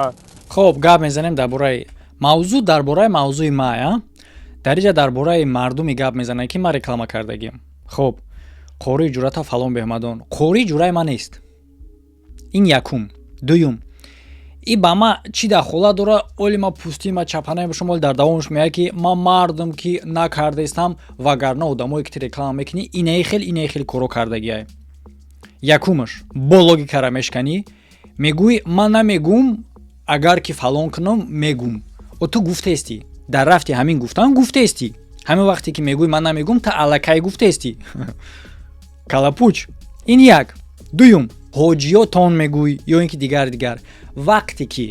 хоб гап мезанем дар бораи мавзӯи ма дариҷа дар бораи мардуми гап мезанем ки ма реклама кардагим хоб қории ҷурата фалон беҳмадон қории ҷураи ма нест ин якум дуюм и ба ма чӣ дахола дора оли ма пӯстии ма чапанаи бошам оли дар давомаш меяд ки ман мардам ки накардаистам вагарна одамое ки ту реклама мекунӣ инаи хел коро кардагиай якумаш бо логикара мешканӣ мегӯй ман намегум агар ки фалон кунам мегум ту гуфтаистӣ дар рафти ҳамин гуфтан гуфтаистӣ ҳамин вақте ки мегӯй ман намегум та аллакай гуфтаистӣ калапуч ин як дуюм ҳоҷиётон мегӯй ё ин ки дигар вақте ки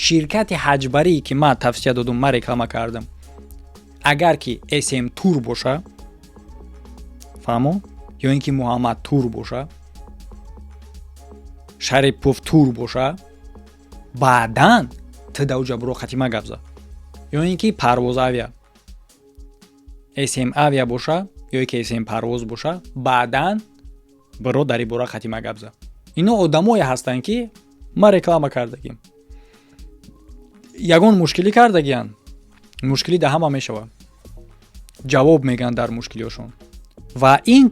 ширкати ҳаҷбарие ки ман тавсия додум ман реклама кардам агар ки SM тур боша фаҳмо ё ин ки муҳаммад тур боша шарипов тур боша баъдан ту даӯҷа биро хатима гапза ё ин ки парвоз авиа SM авиа боша ё ин ки SM парвоз боша баъдан биро дар ин бора хатима гапза ино одамое ҳастанд ки ма реклама кардагим ягон мушкилӣ кардагиянд мушкилӣ да ҳама мешава ҷавоб мегӯянд дар мушкилиҳошон ва ин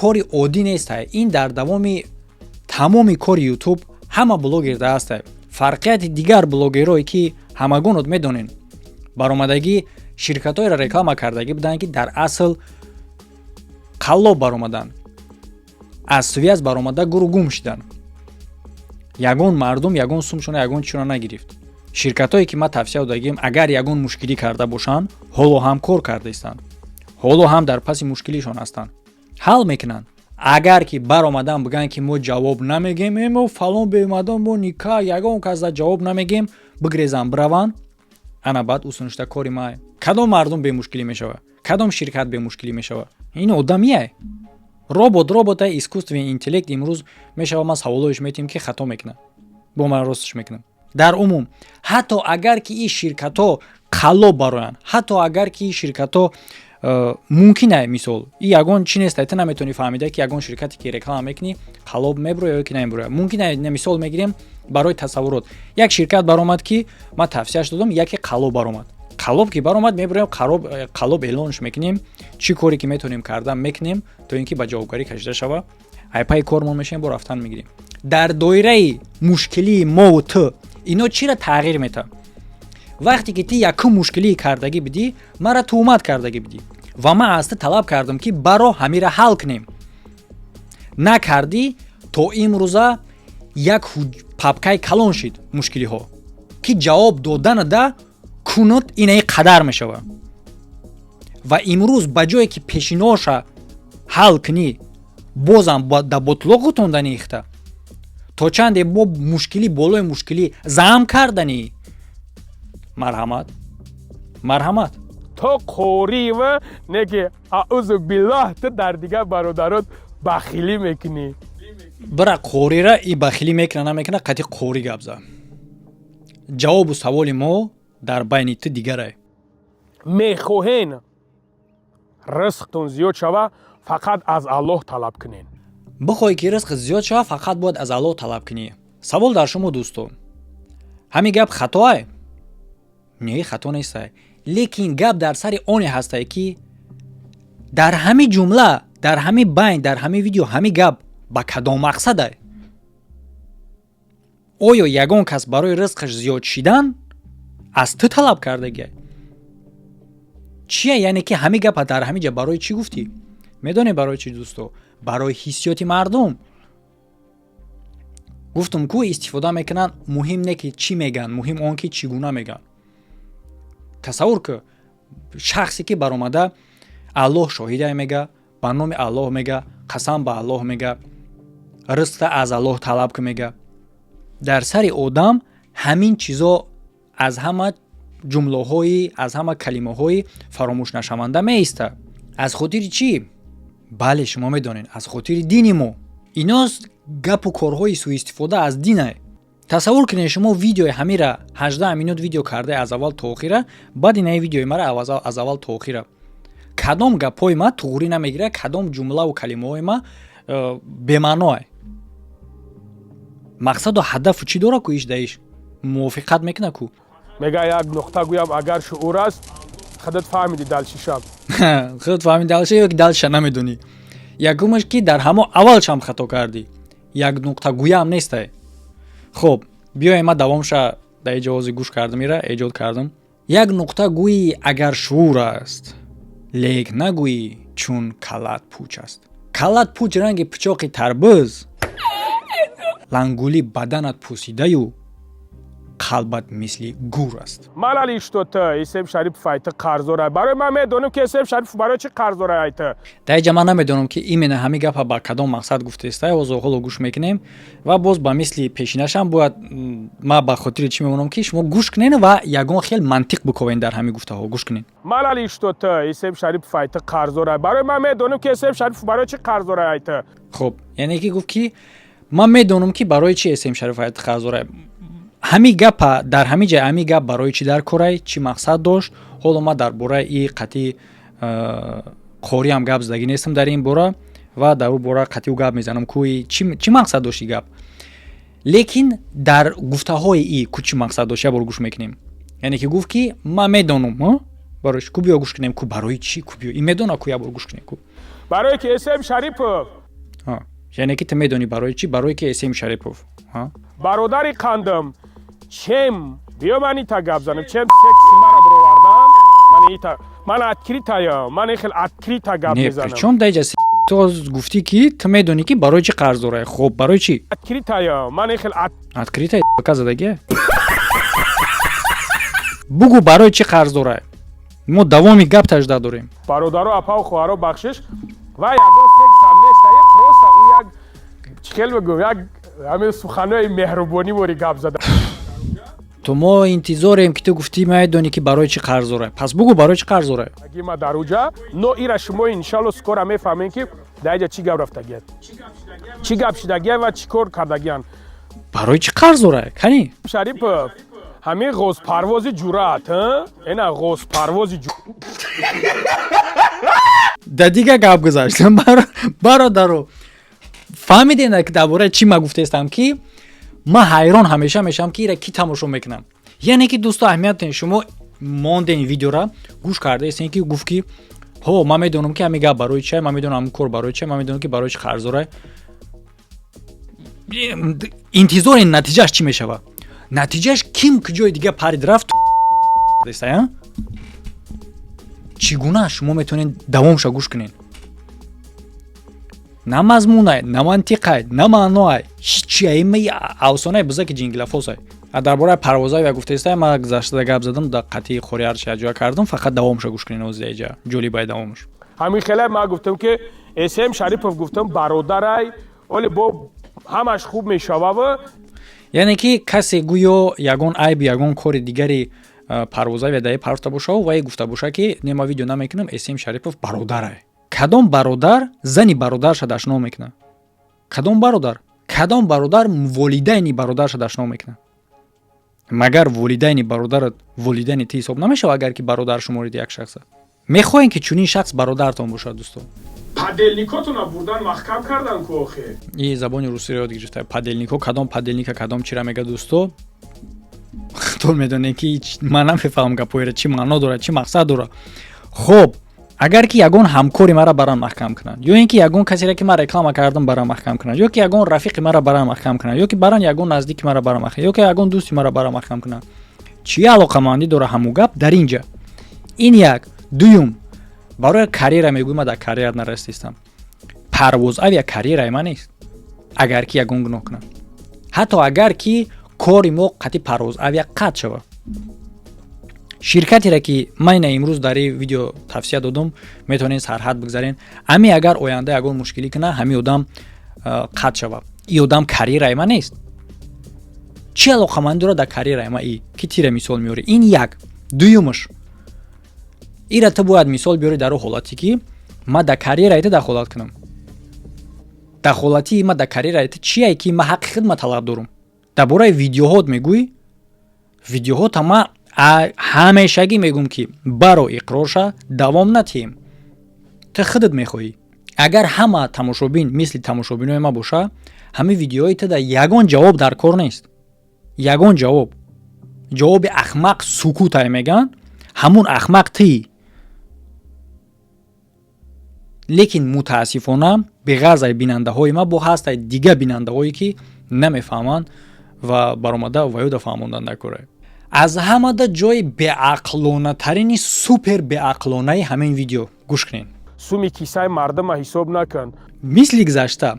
кори оддӣ нестай ин дар давоми тамоми кори YouTube ҳама блогер да ҳастай фарқияти дигар блогерое ки ҳамагонот медонен баромадагӣ ширкатҳоеро реклама кардагӣ буданд ки дар асл қаллоб баромаданд аз связ баромада гуру гум шиданд ягон мардум ягон сумшона ягон чиро нагирифт ширкатҳое ки ма тавсия додагим агар ягон мушкилӣ карда бошанд ҳоло ҳам кор кардаистанд ҳоло ҳам дар паси мушкилишон ҳастанд ҳал мекунанд агар ки баромадан бигӯянд ки мо ҷавоб намегем мо фалон беомадон мо ника ягон кас да ҷавоб намегем бигрезанд бираванд ана баъд усуништа кори маа кадом мардум бемушкилӣ мешава кадом ширкат бемушкилӣ мешава ин одамие робота искусствени интеллект имрӯз мешава ма саволоиш метим ки хато мекунад бо ман ростиш мекунам дар умум ҳатто агар ки ин ширкатҳо қаллоб бароянд ҳатто агар ки ин ширкатҳо мумкинае мисол и ягон чӣ нестай ту наметавонӣ фаҳмида ки ягон ширкате ки реклама мекунӣ қаллоб мебурояд ё ки намебурояд мумкинае мисол мегирем барои тасаввурот як ширкат баромад ки ман тавсияш додам яке қаллоб баромад қаллоб ки баромад мебуроем қаллоб эълонш мекунем чӣ коре ки метавонем карда мекунем то ин ки ба ҷавобгарӣ кашида шава айпаи кормон мешавем бо рафтан мегирем дар доираи мушкилии мову ту ино чиро тағйир метавад вақте ки ту якум мушкилии кардагӣ будӣ мара тӯҳмат кардагӣ будӣ ва ман аз ту талаб кардам ки баро ҳамира ҳал кунем накардӣ то имрӯза як папкаи калон шид мушкилиҳо ки ҷавоб доданада кунут инаи қадар мешава ва имрӯз ба ҷое ки пешиноша ҳал кунӣ бозам да ботлоқ гӯтондани ихта то чанде бо мушкилӣ болои мушкилӣ заъм карданӣ марҳамат то қори ва неки аъузу биллоҳ ту дар дигар бародарот бахилӣ мекунӣ бира қорира и бахилӣ мекуна намекуна қатъи қори гапза ҷавобу саволи мо дар байни ту дигарае мехоҳен ризқтон зиёд шава фақат аз аллоҳ талаб кунен бихоҳӣ ки ризқи зиёд шава фақат бояд аз аллоҳ талаб кунӣ савол дар шумо дӯстон ҳамин гап хатоае не хато нестае лекин гап дар сари оне ҳастае ки дар ҳамин ҷумла дар ҳамин байн дар ҳамин видео ҳамин гап ба кадом мақсадае оё ягон кас барои ризқаш зиёд шидан аз ту талаб кардагиай چیه؟ یعنی که همه گپ در همه جا برای چی گفتی؟ میدونی برای چی دوستو؟ برای حسیات مردم. گفتم کو استفاده میکنن، مهم نه که چی میگن، مهم اون که چگونه میگن. تصور که شخصی که برآمده الله شاهده میگه، به نام الله میگه، قسم به الله میگه، رزق از الله طلب که میگه، در سر آدم همین چیزا از همه جمله های، از همه کلمه های فراموش نشونده میسته. از خاطر چی؟ بله شما میدونین از خاطر دین ما. اینا گپ و کارهای سوء استفاده از دینه. تصور کنید شما ویدیو همین را 18 مینوت ویدیو کرده از اول تا آخر، بعد این ویدیو ما را از اول تا آخر کدام گپای ما توغری نمیگیره، کدام جمله و کلمه های ما بمعناه. مقصد و هدف چی داره که ایش دایش موافقت میکنه کو؟ میگه یک نقطه گویم اگر شعور است خودت فهمیدی دلشیشم. خودت فهمیدی دلشه یا که دلش نمیدونی. یکمش که در همه اولش هم خطا کردی. یک نقطه گویم نیسته. خب بیایم ما دوامش در جوازی گوش کردم میره ایجاد کردم. یک نقطه گویی اگر شعور است، لیک نگویی چون کلت پوچ است. کلت پوچ رنگ پچاقی تربوز، لنگولی بدنت پوسیده و قلبت مثل گور است. مالال اشتوت اسم شریف فایت قرضوره. برای من میدونم که اسم شریف برای چی قرضوره ایت. در جمع نمیدونم که ایمن همه گپ با کدام مقصد گفته است. و زوغل گوش میکنیم و باز با مثل پیشینش هم باید ما به خاطر چی میمونم که شما گوش کنین و یگان خیلی منطق بکنین در همه گفته ها گوش کنین. مالال اشتوت اسم شریف فایت قرضوره. برای من میدونم که اسم شریف برای چی قرضوره ایت. خب یعنی که گفت که من میدونم که برای چی اسم شریف فایت قرضوره. همی گپ در همه جای همی گپ برای چی در کره چی مقصد داشت. حالا ما در باره این قطعی خوری هم گپ زدگی نیستم در این باره و در اون باره قطعی گپ میزنم که چی مقصد داشتی گپ. لیکن در گفته های ای که چی مقصد داشت برای گوش میکنیم. یعنی که گفت که ما میدونم برایش کو بیا گوش کنیم که برای چی کو بیا این میدونه که برای گوش کنیم کو برای که اسم شریف یعنی که تو میدونی برای چی؟ برای که اسم شریف برادری قندم چم بیا منی تا گپ زنم چم سکسی مرا برآوردن من اتکریتایا من خیلی اتکریتا گپ میزنم. نه چون دیجاسی تو گفتی که تو میدونی که برای چی قرض داره. خب برای چی؟ اتکریتایا من خیلی اتکریتا کا زدگی بگو برای چی قرض داره. ما دوامی گپ تجدا داریم. برادرو اپا و خواهرو بخشش و یگو سکس هم نیست پروستا او یک چخیل بگو یک همه سخنهای مهربانی موری گپ زده. تو ما انتظاریم که تو گفتی میدونی که برای چی قرض داره. پس بگو برای چی قرض داره. اگه ما در اونجا نو ایرا شما انشالله سکور میفهمین که در چی گپ رفتگی چی گپ شدگی و چی کار کردگیان. برای چی قرض داره کنی شریف همین غوث پرواز جورات اینا غوث پرواز دیگه گپ گذاشتم برادرو فهمیدین که درباره چی ما گفته استم که ما حیران همیشه میشم که اینا کی تماشا میکنن. یعنی که دوستا اهمیت شما ماندین این ویدیو را گوش کرده هستین که گفت که ها من میدونم که همیگه برای چه، من میدونم کور برای چه، من میدونم که برای چه قرض داره. انتظار این نتیجهش چی میشه؟ نتیجهش کیم که جای دیگه پرید رفت دسته چگونه شما میتونین دوامش گوش کنین. نه مضمونه، نه منطقه، نه معنای، هیچی ایمه اوسانه بزا که جنگلفوسه. درباره پروازای و گفته است ما گذشته گپ زدم در قطعی خوری هر چی جا کردم فقط دوامش گوش کنین از اینجا جولی باید دوامش. همین خیلی ما گفتم که اسم شریف گفتم برادرای ولی با همش خوب میشوه. یعنی که کسی گویا یگان عیب یگان کار دیگری پروازای و دای پرفته باشه و گفته باشه که نما ویدیو نمیکنم اسم شریفوف برادره. کدام برادر زنی برادرش داشنا میکنه؟ کدام برادر والدین برادرش داشنا میکنه؟ مگر والدین برادرت والدین تی حساب نمیشه اگر که برادر شمارید یک شخصه؟ میخواین که چونین شخص برادرتون باشه دوستان؟ پدلنیکاتون بردن محکم کردن که آخه این زبان روسی رو یاد گرفته. پدلنیکو کدام پدلنیکا کدام چی را میگه دوستو؟ تو میدونی که من نمیفهمم گپویره چی معنا داره چی مقصد داره. خب اگر که یگان همکاری مرا برام محکم کنن یا اینکه یگان کسی را که من رکلام کردم برام محکم کنن یا که یگان رفیق مرا برام محکم کنن یا که بران یگان نزدیک مرا برام محکم یا که یگان دوستی مرا برام محکم کنن چی علاقه مندی داره همو گپ در اینجا؟ این یک. дуюм барои карьера мегӯям, ман дар карьера нарасистам. Парвозавия карьераи ман нест. Агар ки ягон гуноҳ кунам, ҳатто агар ки кори мо қатъи парвозавия қатъ шава. Ширкатере ки ман имрӯз дар ин видео тавсия додум, метавонед сарҳад бигзарен. Ҳами агар оянда ягон мушкилӣ куна, ҳами одам қатъ шава. И одам карьераи ман нест. Чӣ алоқамандӣ дорад дар карьераи ман и ки тира мисол меёрӣ? Ин як. Дуюмаш, ира ту бояд мисол биёрӣ дар ҳолате ки ман дар карьераи ту дахолат кунам. Дахолати ман дар карьераи ту чие ки ман ҳаққи хидмат талаб дорам? Дар бораи видеоҳот мегӯӣ? Видеоҳота ман ҳамешагӣ мегӯм ки баро иқрорша давом натиҳем. Ту худат мехоҳӣ. Агар ҳама тамошобин мисли тамошобинои ман боша, ҳамин видеоҳои ту дар ягон ҷавоб дар кор нест. Ягон ҷавоб. Ҷавоби ахмақ сукутай меган, ҳамун ахмақ тии. Лекин мутаассифона беғазаи бинандаҳои ман бо ҳастай дига бинандаҳое ки намефаҳманд ва баромада ваюда фаҳмондан накора. Аз ҳамада ҷои беақлонатарини супер беақлонаи ҳамин видео гӯш кунед. суми киссаи мардама ҳисоб накун. Мисли гузашта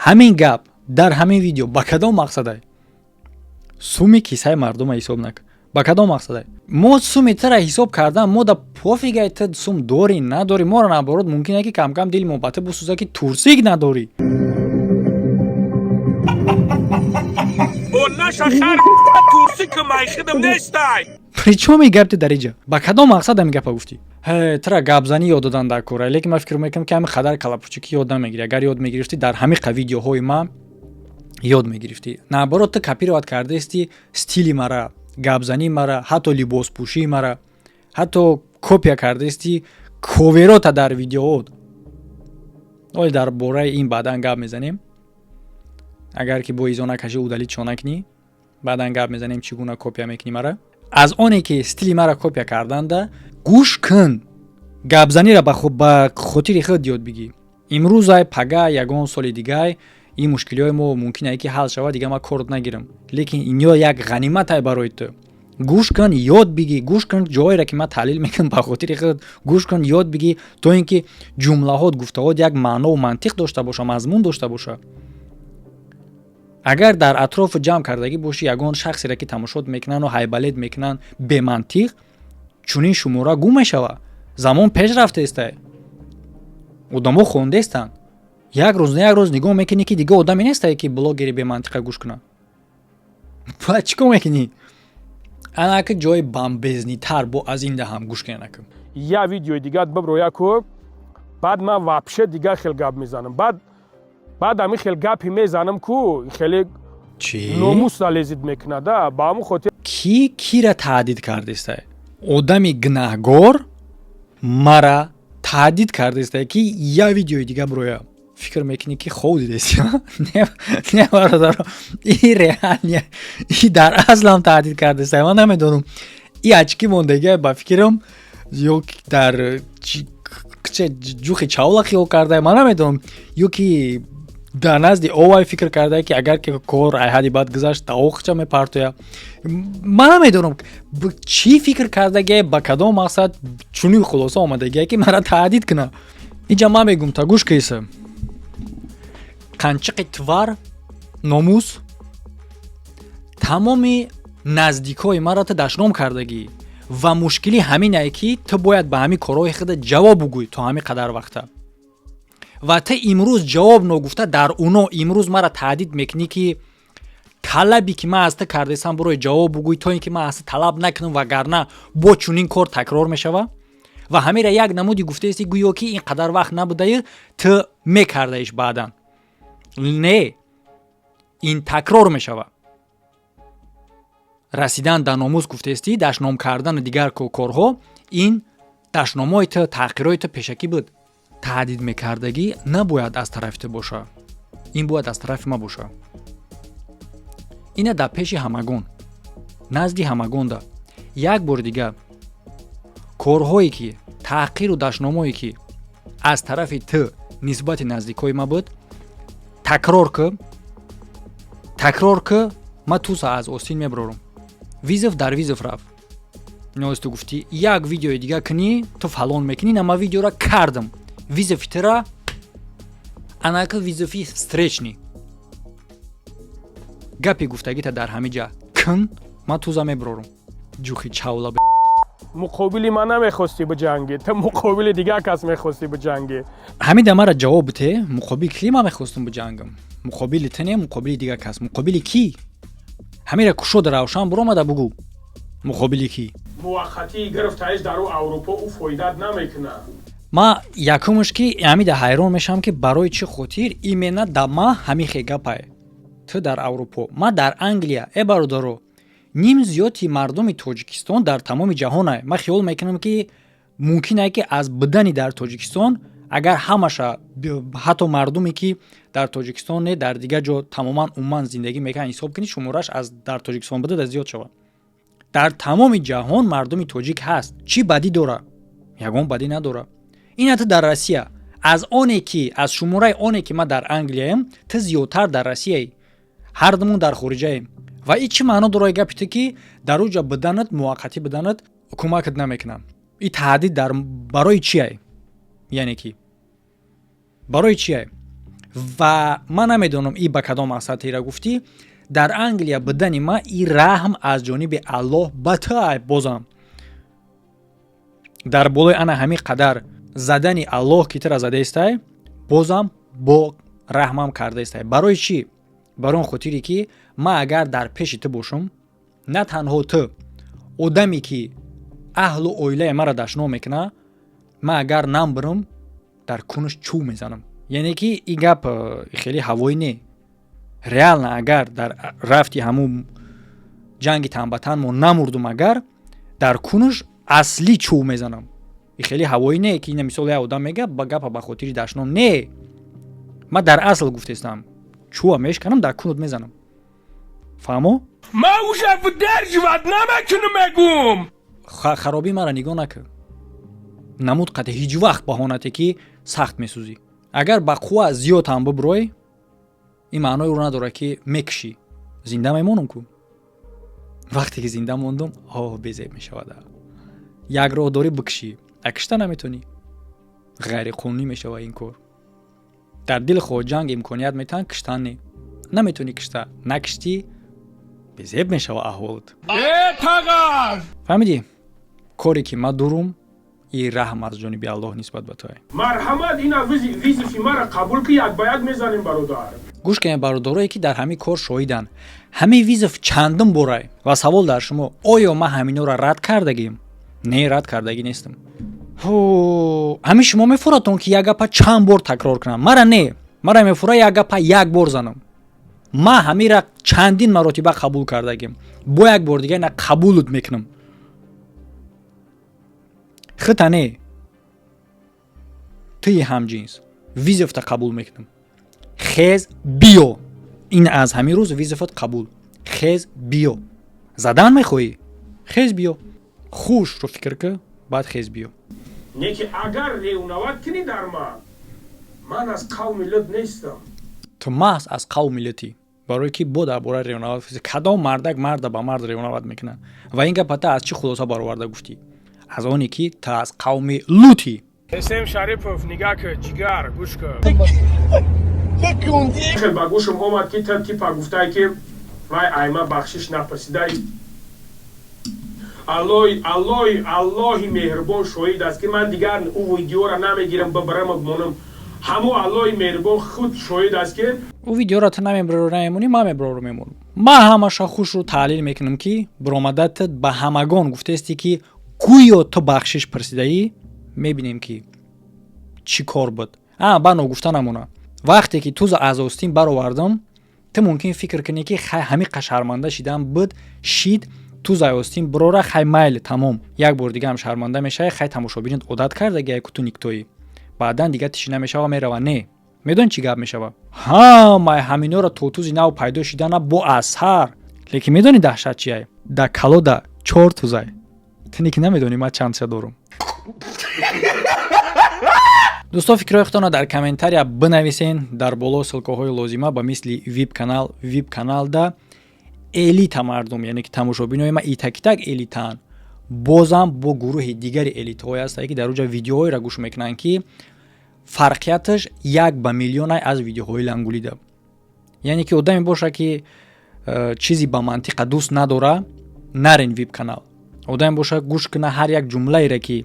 ҳамин гап дар ҳамин видео ба кадом мақсадае? Суми киссаи мардума ҳисоб накун. Ба кадом мақсадае? Мо суми тара ҳисоб кардан, мо да пофигай ту сум дорӣ надорӣ, моро наоборот мумкине ки камкам дили мо ба ту бисӯзад ки турсик надорӣ. Причём ин гап ту дар инҷа? Ба кадом мақсад ҳамин гапа гуфтӣ? Тра гапзанӣ ёд додан дар кора, лекин ман фикр мекунам ки ҳамин қадар калапучикӣ ёд намегирӣ. Агар ёд мегирифтӣ, дар ҳамин видеоҳои ман ёд мегирифтӣ. Наоборот ту копировать кардаисти стили мара, гапзании мара, ҳатто либоспӯшии мара, ҳатто копия кардаисти коверота дар видеоҳот. Оли дар бораи ин баъдан гап мезанем. Агар ки бо изо накашӣ удалӣ чо накунӣ, баъдан гап мезанем чӣ гуна копия мекунӣ мара. Аз оне ки стили мара копия карданда, гӯш кун. Гапзанира ба хотири худ ёд бигӣ. Имрӯзай пага ягон соли дигай ин мушкилиҳои мо мумкине ки ҳал шавад, дига ман корот нагирам. Лекин инё як ғаниматай барои ту. Гӯш кун, ёд бигӣ, гӯш кун ҷоеро ки ман таҳлил мекунам ба хотири худ. Гӯш кун, ёд бигӣ, то ин ки ҷумлаҳот, гуфтаҳот як маънову мантиқ дошта боша, мазмун дошта боша. Агар дар атрофу ҷамъ кардагӣ бошӣ, ягон шахсеро ки тамошот мекунанд ҳайбалед мекунанд бемантиқ, чунин шумора гум мешавад. Замон пеш рафтаестай. одамо хондаестанд. Як рӯз нигоҳ мекунӣ ки дига одаме нестае ки блогери бемантиқа гӯш кунад. Ба чӣ кор мекунӣ? Анаки ҷои бамбезнитар бо аз инда ҳам гӯш кунед накун. Я видеои дигат бибро яко, баъд ман вообще дига хел гап мезанам. Баъд ҳамин хел гапи мезанам ку хеле номус алезид мекунад. Ба ҳамун хотир ки кира таҳдид кардестае? Одами гунаҳгор мара таҳдид кардестае ки я видеои дига бироя. Фикр мекунӣ ки хов дидест? Не бародаро, и реалия, и дар аслам таҳдид кардестае. Ман намедонам и ачки мондагия ба фикрам ё дар ҷухи чавла хиёл кардае. Ман намедонам ё ки дар назди овай фикр кардае ки агар ки кор айҳади бад гузашт таоқча мепартоя. Ман намедонам чӣ фикр кардагие, ба кадом мақсад чунин хулоса омадагие ки мара таҳдид куна. Инҷа ман мегӯм та гӯш киса. Қанчиқи твар, номус, тамоми наздикҳои маро ту дашном кардагӣ ва мушкили ҳамине ки ту бояд ба ҳамин корҳои худат ҷавоб гӯй то ҳамин қадар вақта. Ва ту имрӯз ҷавоб ногуфта дар уно имрӯз мара таҳдид мекунӣ ки талаби ки ман аз ту кардаистам барои ҷавоб гӯй то ин ки ман аз ту талаб накунам, вагарна бо чунин кор такрор мешава. Ва ҳамира як намуди гуфтаисти гӯё ки ин қадар вақт набудаи ту мекардаиш баъдан. Не, ин такрор мешава. Расидан дар номус гуфтаисти, дашном кардан дигар корҳо, ин дашномои ту, таҳқирои ту пешакӣ буд. Таҳдид мекардагӣ набояд аз тарафи ту боша. Ин бояд аз тарафи ман боша. Ина дар пеши ҳамагон, назди ҳамагонда. Як бор дига корҳое ки таҳқиру дашномое ки аз тарафи ту нисбати наздикои ман буд, такрор ку, ман туса аз остин мебарорам. Визов дар визов рафт. ноз ту гуфти як видеои дига кунӣ ту фалон мекунӣ нама видеора кардам визофи тира анака визофи встречни гапи гуфтагита дар ҳамиҷа кун ман туза меброрум ҷухи чавла муқобили ман намехости биҷангӣ ту муқобили дигар кас мехости биҷангӣ ҳамида мара ҷавоб бите муқобили ки ман мехостум биҷангам муқобили ту не муқобили дигар кас муқобили ки ҳамира кушода равшан буромада бугу муқобили ки муваққатии гирифтаиш дар аврупо ӯ фоидат намекунад ма якумаш ки ҳамида ҳайрон мешавам ки барои чӣ хотир имена да ма ҳамихе гапай ту дар аврупо ма дар англия бародаро ним зиёди мардуми тоҷикистон дар тамоми ҷаҳонай ман хиёл мекунам ки мумкинае ки аз будани дар тоҷикистон агар ҳамаша ҳатто мардуме ки дар тоҷикистон не дар дигар ҷо тамоман умуман зиндагӣ мекунанд ҳисоб кунӣ шумораш аз дар тоҷикистон буда зиёд шавад дар тамоми ҷаҳон мардуми тоҷик ҳаст чӣ бадӣ дора ягон бадӣ надора ин ҳатто дар россия аз оне ки аз шумораи оне ки ман дар англияем ту зиёдтар дар россияи ҳардумон дар хориҷаем ва ин чӣ маъно дорад гапи ту ки дар уҷа буданат муваққатӣ буданат кӯмакат намекунам ин таҳдид дар барои чиай яъне ки барои чиай ва ман намедонам ин ба кадом мақсадира гуфтӣ дар англия будани ма ин раҳм аз ҷониби аллоҳ ба туай бозам дар болои ана ҳамин қадар задани аллоҳ ки тура задаистай бозам бо раҳмам кардаистай барои чӣ барои он хотире ки ман агар дар пеши ту бошам на танҳо ту одаме ки аҳлу оилаи маро дашно мекуна ман агар нам бирам дар кунаш чӯ мезанам яъне ки ин гап хеле ҳавоӣ не реална агар дар рафти ҳамун ҷанги танбатан мо намурдум агар дар кунаш аслӣ чӯ мезанам ин хеле ҳавоӣ не ки ина мисол як одам мега ба гапа ба хотири дашном не ман дар асл гуфтаистам чӯа мешканам дар кунут мезанам фаҳмо ман уша выдерживать намекунам мегум харобӣ мара нигоҳ накар намуд қата ҳеҷ вақт баҳонате ки сахт месӯзӣ агар ба қувва зиёд ҳам биброй ин маъное ӯро надорад ки мекушӣ зинда мемонам ку вақте ки зинда мондум безеб мешавад як роҳ дорӣ бикушӣ а кушта наметонӣ ғайриқонунӣ мешавад ин кор дар дили хоҳоҷанг имконият метаҳанд куштан не наметонӣ кушта накуштӣ безеб мешавад аҳволат фаҳмидӣ коре ки ман дорум ин раҳм аз ҷониби аллоҳ нисбат ба туай марҳамат ина визифи мара қабул ки як ба як мезанем бародар гӯш кунед бародарое ки дар ҳамин кор шоҳиданд ҳамин визиф чандум борай ва савол дар шумо оё ман ҳаминора рад кардагим не рад кардагӣ нестам ҳамин шумо мефуратон ки як гапа чанд бор такрор кунам мара не мара мефура як гапа як бор занам ман ҳамира чандин маротиба қабул кардагим бо як бор дига ина қабулут мекунам хита не туи ҳамҷинс визифта қабул мекунам хез биё ин аз ҳамин рӯз визифат қабул хез биё задан мехоҳӣ хез биё хушро фикр ка баъд хез биё не ки агар ревнават кунӣ дар ман аз қавми лут нестам ту маҳз аз қавми лутӣ барое ки бо дар бораи ревнават кадом мардак марда ба мард ревнават мекунад ва ин гапа та аз чӣ хулоса бароварда гуфтӣ аз оне ки та аз қавми лутӣ ҳисем шарипов нигаҳ ки ҷигар гӯш кун ба гӯшам омад ки та типа гуфтае ки вай айма бахшиш напарсидай аллоҳи меҳрубон шоҳид аст ки ман дигар ӯ видеора намегирам бибарам монам ҳамон аллоҳи меҳрубон худ шоҳид аст ки ӯ видеора ту намебаро намемонӣ ман мебаро мемонам ман ҳамаша хушро таҳлил мекунам ки биромадатат ба ҳамагон гуфтаисти ки гӯё ту бахшиш парсидаӣ мебинем ки чӣ кор буд ба ногуфта намона вақте ки ту аз остин баровардам ту мумкин фикр кунӣ ки хай ҳамин қа шарманда шидан буд шид ту за остин бирора хай майли тамом як бор дига ҳам шарманда мешавад хай тамошобинат одат кардагия ку ту никтоӣ баъдан дига тиши намешава мерава не медони чӣ гап мешава ҳамаи ҳаминора тотузи нав пайдо шидана бо асар лекин медони даҳшат чиай да калода 4 тузай ту ки намедонӣ ман чанд ша дорум дӯстон фикрҳоятонро дар комментария бинависен дар боло силкаҳои лозима ба мисли вип каналда элита мардум яъне ки тамошобинои ма итакитак элитаан бозам бо гурӯҳи дигари элитаҳое ҳастае ки дар оҷа видеоҳоеро гӯш мекунанд ки фарқияташ 1/1,000,000 аз видеоҳои лангулида. яъне ки одаме боша ки чизи ба мантиқа дӯст надора, нарен веб канал. одаме боша гӯш куна ҳар як ҷумлаеро ки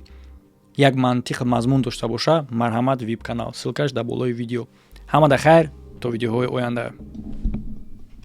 як мантиқ мазмун дошта боша, марҳамат веб канал, ссилкаш дар болои видео. ҳамада хайр, то видеоҳои оянда.